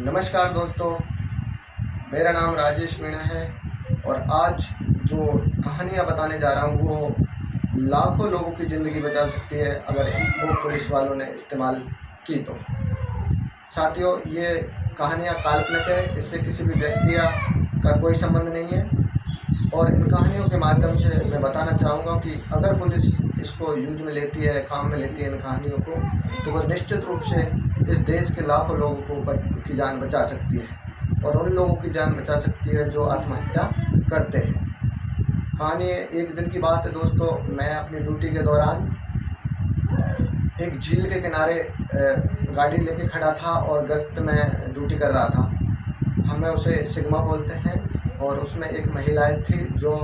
नमस्कार दोस्तों, मेरा नाम राजेश मीणा है और आज जो कहानियाँ बताने जा रहा हूँ वो लाखों लोगों की ज़िंदगी बचा सकती है अगर वो पुलिस वालों ने इस्तेमाल की तो। साथियों, ये कहानियाँ काल्पनिक है, इससे किसी भी व्यक्ति का कोई संबंध नहीं है और इन कहानियों के माध्यम से मैं बताना चाहूँगा कि अगर पुलिस इसको यूज में लेती है, काम में लेती है इन कहानियों को, तो वह निश्चित रूप से इस देश के लाखों लोगों की जान बचा सकती है और उन लोगों की जान बचा सकती है जो आत्महत्या करते हैं। कहानी एक दिन की बात है दोस्तों। मैं अपनी ड्यूटी के दौरान एक झील के किनारे गाड़ी लेके खड़ा था और गश्त में ड्यूटी कर रहा था। हमें उसे सिग्मा बोलते हैं और उसमें एक महिलाएं थी जो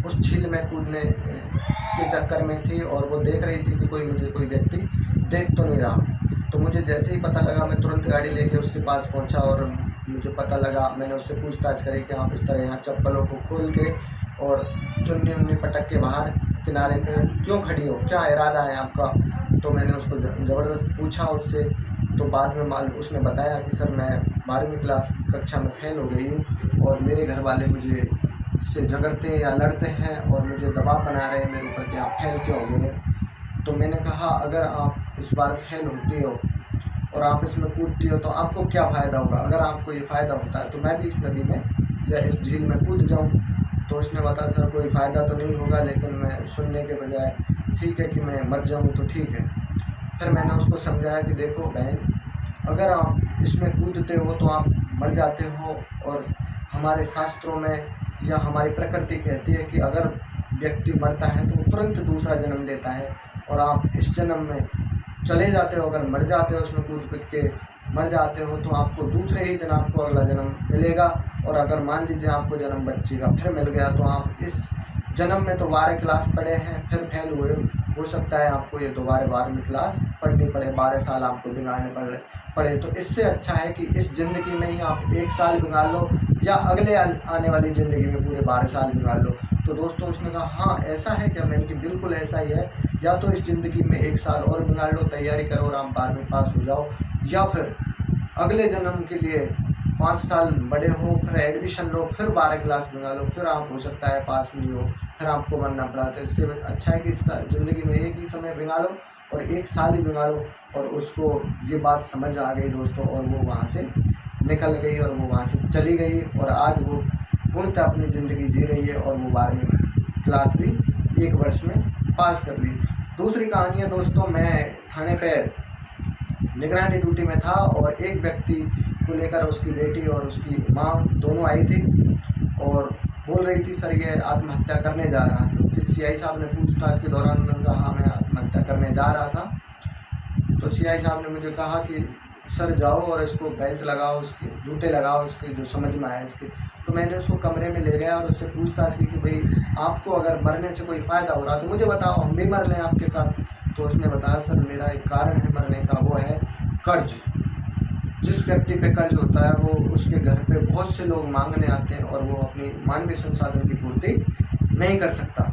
उस झील में कूदने के चक्कर में थी और वो देख रही थी कि कोई व्यक्ति देख तो नहीं रहा। तो मुझे जैसे ही पता लगा मैं तुरंत गाड़ी लेके उसके पास पहुंचा और मुझे पता लगा, मैंने उससे पूछताछ करी कि आप इस तरह यहाँ चप्पलों को खोल के और चुन्नी उन्नी पटक के बाहर किनारे पे क्यों खड़ी हो, क्या इरादा है आपका। तो मैंने उसको ज़बरदस्त पूछा उससे। तो बाद में उसने बताया कि सर मैं 12वीं क्लास कक्षा में फेल हो गई हूँ और मेरे घर वाले मुझे से झगड़ते या लड़ते हैं और मुझे दबाव बना रहे हैं मेरे ऊपर कि आप फेल क्यों हो गए। तो मैंने कहा अगर आप इस बार फेल होती हो और आप इसमें कूदती हो तो आपको क्या फ़ायदा होगा। अगर आपको ये फ़ायदा होता है तो मैं भी इस नदी में या इस झील में कूद जाऊँ। तो उसने बताया सर कोई फ़ायदा तो नहीं होगा, लेकिन मैं सुनने के बजाय ठीक है कि मैं मर जाऊँ तो ठीक है। फिर मैंने उसको समझाया कि देखो बहन, अगर आप इसमें कूदते हो तो आप मर जाते हो और हमारे शास्त्रों में या हमारी प्रकृति कहती है कि अगर व्यक्ति मरता है तो वो तुरंत दूसरा जन्म लेता है और आप इस जन्म में चले जाते हो। अगर मर जाते हो, उसमें कूद के मर जाते हो तो आपको दूसरे ही दिन आपको अगला जन्म मिलेगा और अगर मान लीजिए आपको जन्म बच्चे का फिर मिल गया तो आप इस जन्म में तो 12 क्लास पढ़े हैं, फिर फेल हुए, हो सकता है आपको ये दोबारा 12वीं क्लास पढ़नी पड़े, 12 साल आपको बिगाड़ने पड़े। तो इससे अच्छा है कि इस ज़िंदगी में ही आप 1 साल बिगाड़ लो या अगले आने वाली ज़िंदगी में पूरे 12 साल बिगाड़ लो। तो दोस्तों उसने कहा हाँ ऐसा है क्या। मैंने कि बिल्कुल ऐसा ही है, या तो इस ज़िंदगी में 1 साल और बिगाड़ लो, तैयारी करो और आप 12वीं पास हो जाओ, या फिर अगले जन्म के लिए 5 साल बड़े हो, फिर एडमिशन लो, फिर 12 क्लास बिगा लो, फिर आप हो सकता है पास नहीं हो, फिर आपको बनना पड़ा। तो इससे अच्छा है कि इस ज़िंदगी में एक ही समय बिगाड़ो और 1 साल ही बिगाड़ो। और उसको ये बात समझ आ गई दोस्तों और वो वहाँ से निकल गई और वो वहाँ से चली गई और आज वो पूर्णतः अपनी ज़िंदगी जी रही है और वो 12वीं क्लास भी 1 वर्ष में पास कर ली। दूसरी कहानी है दोस्तों, मैं थाने पर निगरानी ड्यूटी में था और एक व्यक्ति को लेकर उसकी बेटी और उसकी माँ दोनों आई थी और बोल रही थी सर ये आत्महत्या करने जा रहा था। तो सीआई साहब ने पूछताछ के दौरान उन्होंने कहा हाँ मैं आत्महत्या करने जा रहा था। तो सीआई साहब ने मुझे कहा कि सर जाओ और इसको बेल्ट लगाओ, उसके जूते लगाओ, उसके जो समझ में आए इसके। तो मैंने उसको कमरे में ले गया और उससे पूछताछ की कि भाई आपको अगर मरने से कोई फ़ायदा हो रहा तो मुझे बताओ, हम भी मर लें आपके साथ। तो उसने बताया सर मेरा एक कारण है मरने का, वो है कर्ज। जिस व्यक्ति पे कर्ज होता है वो उसके घर पे बहुत से लोग मांगने आते हैं और वो अपनी मानवीय संसाधन की पूर्ति नहीं कर सकता।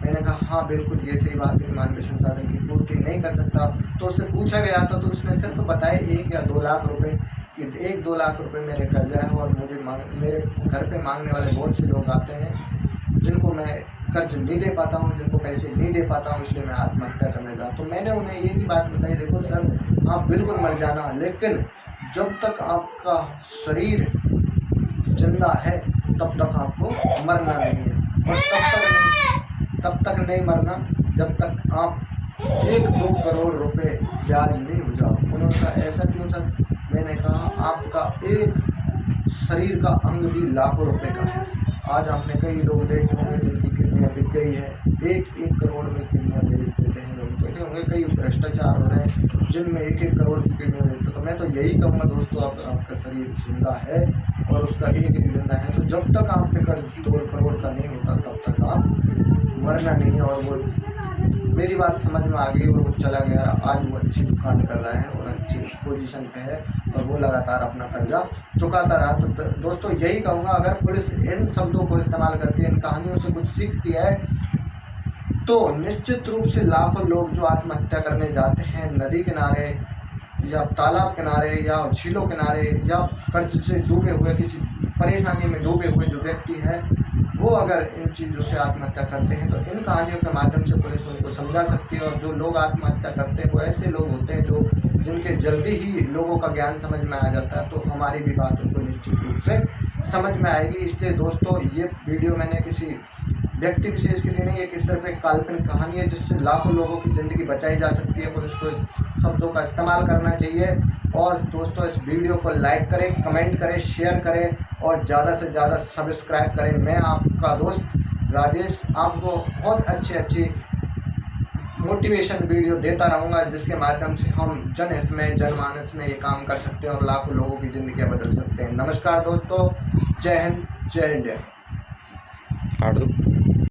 मैंने कहा हाँ बिल्कुल ये सही बात है, मानवीय संसाधन की पूर्ति नहीं कर सकता। तो उससे पूछा गया था तो उसने सिर्फ बताए 1 या 2 लाख रुपए कि 1-2 लाख रुपए मेरे कर्जा है और मुझे मेरे घर पे मांगने वाले बहुत से लोग आते हैं जिनको मैं कर्ज नहीं दे पाता हूँ, जिनको पैसे नहीं दे पाता हूँ, इसलिए मैं आत्महत्या करने जा। तो मैंने उन्हें ये भी बात बताई, देखो सर आप बिल्कुल मर जाना, लेकिन जब तक आपका शरीर जिंदा है तब तक आपको मरना नहीं है और तब तक नहीं मरना जब तक आप 1-2 करोड़ रुपए ब्याज नहीं हो जाओ। उन्होंने कहा ऐसा क्यों सर। मैंने कहा आपका एक शरीर का अंग भी लाखों रुपए का है। आज आपने कई लोग देखे होंगे जिनकी किडनियाँ बिक गई है, 1-1 करोड़ में किडनियाँ बेच देते हैं लोग। देखे होंगे कई भ्रष्टाचार हो रहे हैं जिनमें 1-1 करोड़ की किडनियाँ बेचते। तो मैं तो यही कहूँगा दोस्तों, आपका शरीर जिंदा है और उसका एक भी जिंदा है तो जब तक आप पे कर्ज 2 करोड़ का नहीं होता तब तक आप मरना नहीं है। और वो मेरी बात समझ में आ गई और वो चला गया। आज वो अच्छी दुकान कर रहा है और अच्छी पोजीशन पे है और वो लगातार अपना कर्जा चुकाता रहा। तो दोस्तों यही कहूँगा, अगर पुलिस इन शब्दों को इस्तेमाल करती है, इन कहानियों से कुछ सीखती है, तो निश्चित रूप से लाखों लोग जो आत्महत्या करने जाते हैं नदी किनारे या तालाब किनारे या झीलों किनारे या कर्ज से डूबे हुए, किसी परेशानी में डूबे हुए जो व्यक्ति है, वो अगर इन चीज़ों से आत्महत्या करते हैं तो इन कहानियों के माध्यम से पुलिस उनको समझा सकती है। और जो लोग आत्महत्या करते हैं वो ऐसे लोग होते हैं जो जिनके जल्दी ही लोगों का ज्ञान समझ में आ जाता है, तो हमारी भी बात उनको निश्चित रूप से समझ में आएगी। इसलिए दोस्तों, ये वीडियो मैंने किसी व्यक्ति विशेष के लिए नहीं है कि सिर्फ एक काल्पनिक कहानी है जिससे लाखों लोगों की ज़िंदगी बचाई जा सकती है। पुलिस को इस शब्दों का इस्तेमाल करना चाहिए। और दोस्तों, इस वीडियो को लाइक करें, कमेंट करें, शेयर करें और ज़्यादा से ज़्यादा सब्सक्राइब करें। मैं आपका दोस्त राजेश आपको बहुत अच्छी मोटिवेशन वीडियो देता रहूँगा, जिसके माध्यम से हम जनहित में, जनमानस में ये काम कर सकते हैं और लाखों लोगों की ज़िंदगियाँ बदल सकते हैं। नमस्कार दोस्तों, जय हिंद, जय इंडिया। काट दो।